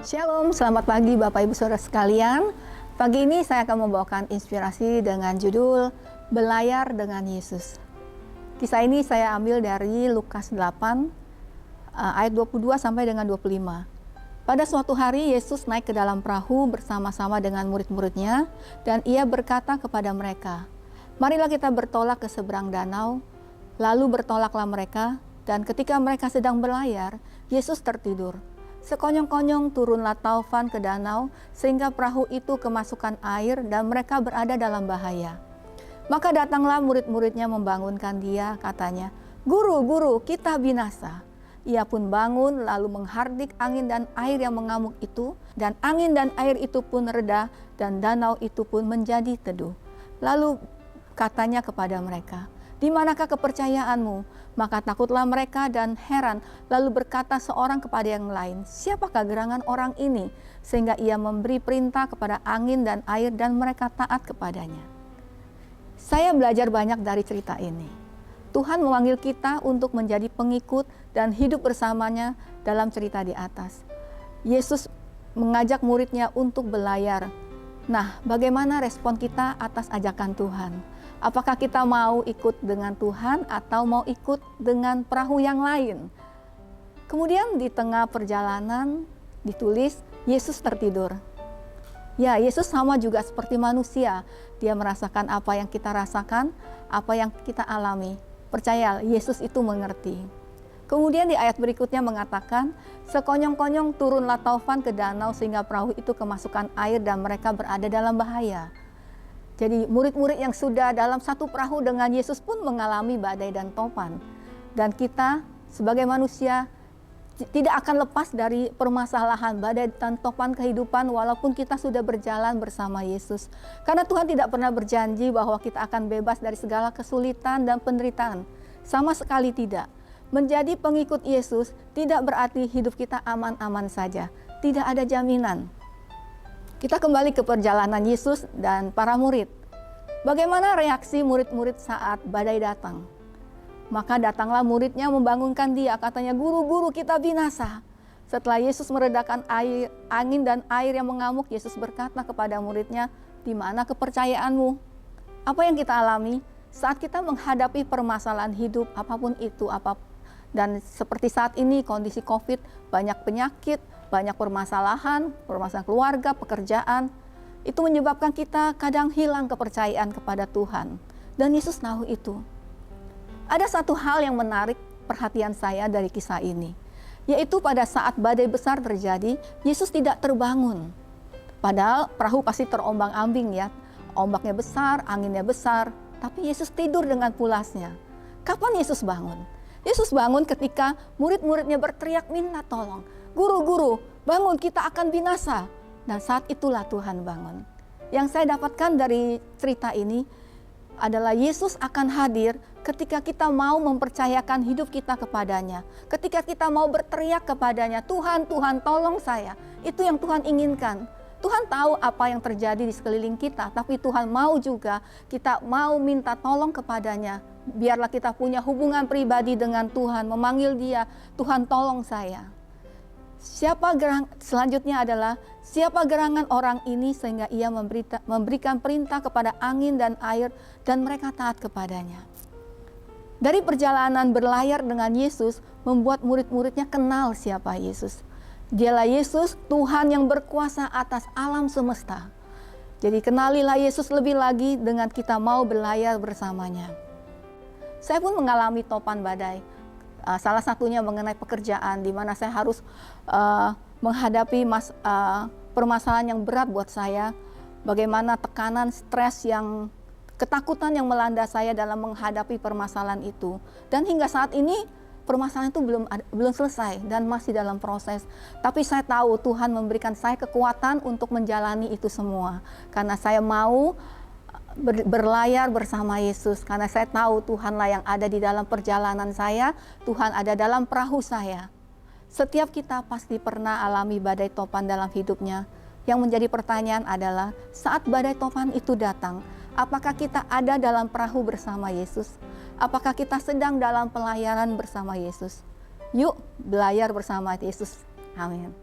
Shalom, selamat pagi Bapak Ibu Saudara sekalian. Pagi ini saya akan membawakan inspirasi dengan judul Belayar dengan Yesus. Kisah ini saya ambil dari Lukas 8 ayat 22 sampai dengan 25. Pada suatu hari Yesus naik ke dalam perahu bersama-sama dengan murid-muridnya dan ia berkata kepada mereka, "Marilah kita bertolak ke seberang danau." Lalu bertolaklah mereka, dan ketika mereka sedang berlayar, Yesus tertidur. Sekonyong-konyong turunlah taufan ke danau sehingga perahu itu kemasukan air dan mereka berada dalam bahaya. Maka datanglah murid-muridnya membangunkan dia, katanya, "Guru, guru, kita binasa." Ia pun bangun lalu menghardik angin dan air yang mengamuk itu, dan angin dan air itu pun reda dan danau itu pun menjadi teduh. Lalu katanya kepada mereka, "Di manakah kepercayaanmu?" Maka takutlah mereka dan heran, lalu berkata seorang kepada yang lain, "Siapakah gerangan orang ini sehingga ia memberi perintah kepada angin dan air dan mereka taat kepadanya?" Saya belajar banyak dari cerita ini. Tuhan memanggil kita untuk menjadi pengikut dan hidup bersamanya dalam cerita di atas. Yesus mengajak muridnya untuk berlayar. Nah, bagaimana respon kita atas ajakan Tuhan? Apakah kita mau ikut dengan Tuhan atau mau ikut dengan perahu yang lain? Kemudian di tengah perjalanan ditulis Yesus tertidur. Ya, Yesus sama juga seperti manusia. Dia merasakan apa yang kita rasakan, apa yang kita alami. Percaya, Yesus itu mengerti. Kemudian di ayat berikutnya mengatakan, sekonyong-konyong turunlah taufan ke danau sehingga perahu itu kemasukan air dan mereka berada dalam bahaya. Jadi murid-murid yang sudah dalam satu perahu dengan Yesus pun mengalami badai dan topan. Dan kita sebagai manusia tidak akan lepas dari permasalahan badai dan topan kehidupan walaupun kita sudah berjalan bersama Yesus. Karena Tuhan tidak pernah berjanji bahwa kita akan bebas dari segala kesulitan dan penderitaan. Sama sekali tidak. Menjadi pengikut Yesus tidak berarti hidup kita aman-aman saja. Tidak ada jaminan. Kita kembali ke perjalanan Yesus dan para murid. Bagaimana reaksi murid-murid saat badai datang? Maka datanglah muridnya membangunkan dia, katanya, "Guru, guru, kita binasa." Setelah Yesus meredakan angin dan air yang mengamuk, Yesus berkata kepada muridnya, "Di mana kepercayaanmu?" Apa yang kita alami saat kita menghadapi permasalahan hidup apapun itu, dan seperti saat ini kondisi COVID, banyak penyakit, banyak permasalahan keluarga, pekerjaan, itu menyebabkan kita kadang hilang kepercayaan kepada Tuhan. Dan Yesus tahu itu. Ada satu hal yang menarik perhatian saya dari kisah ini, yaitu pada saat badai besar terjadi, Yesus tidak terbangun. Padahal perahu pasti terombang-ambing ya, ombaknya besar, anginnya besar, tapi Yesus tidur dengan pulasnya. Kapan Yesus bangun? Yesus bangun ketika murid-muridnya berteriak minta tolong. "Guru, guru, bangun, kita akan binasa." Dan saat itulah Tuhan bangun. Yang saya dapatkan dari cerita ini adalah Yesus akan hadir ketika kita mau mempercayakan hidup kita kepadanya. Ketika kita mau berteriak kepadanya, "Tuhan, Tuhan, tolong saya." Itu yang Tuhan inginkan. Tuhan tahu apa yang terjadi di sekeliling kita, tapi Tuhan mau juga kita mau minta tolong kepadanya. Biarlah kita punya hubungan pribadi dengan Tuhan, memanggil Dia, "Tuhan, tolong saya." Selanjutnya adalah siapa gerangan orang ini sehingga ia memberikan perintah kepada angin dan air dan mereka taat kepadanya. Dari perjalanan berlayar dengan Yesus membuat murid-muridnya kenal siapa Yesus. Dialah Yesus, Tuhan yang berkuasa atas alam semesta. Jadi kenalilah Yesus lebih lagi dengan kita mau berlayar bersamanya. Saya pun mengalami topan badai. Salah satunya mengenai pekerjaan, di mana saya harus menghadapi permasalahan yang berat buat saya. Bagaimana tekanan, stres, ketakutan yang melanda saya dalam menghadapi permasalahan itu. Dan hingga saat ini permasalahan itu belum selesai dan masih dalam proses. Tapi saya tahu Tuhan memberikan saya kekuatan untuk menjalani itu semua. Karena saya mau berlayar bersama Yesus, karena saya tahu Tuhanlah yang ada di dalam perjalanan saya, Tuhan ada dalam perahu saya. Setiap kita pasti pernah alami badai topan dalam hidupnya. Yang menjadi pertanyaan adalah, saat badai topan itu datang, apakah kita ada dalam perahu bersama Yesus? Apakah kita sedang dalam pelayaran bersama Yesus? Yuk, belayar bersama Yesus. Amin.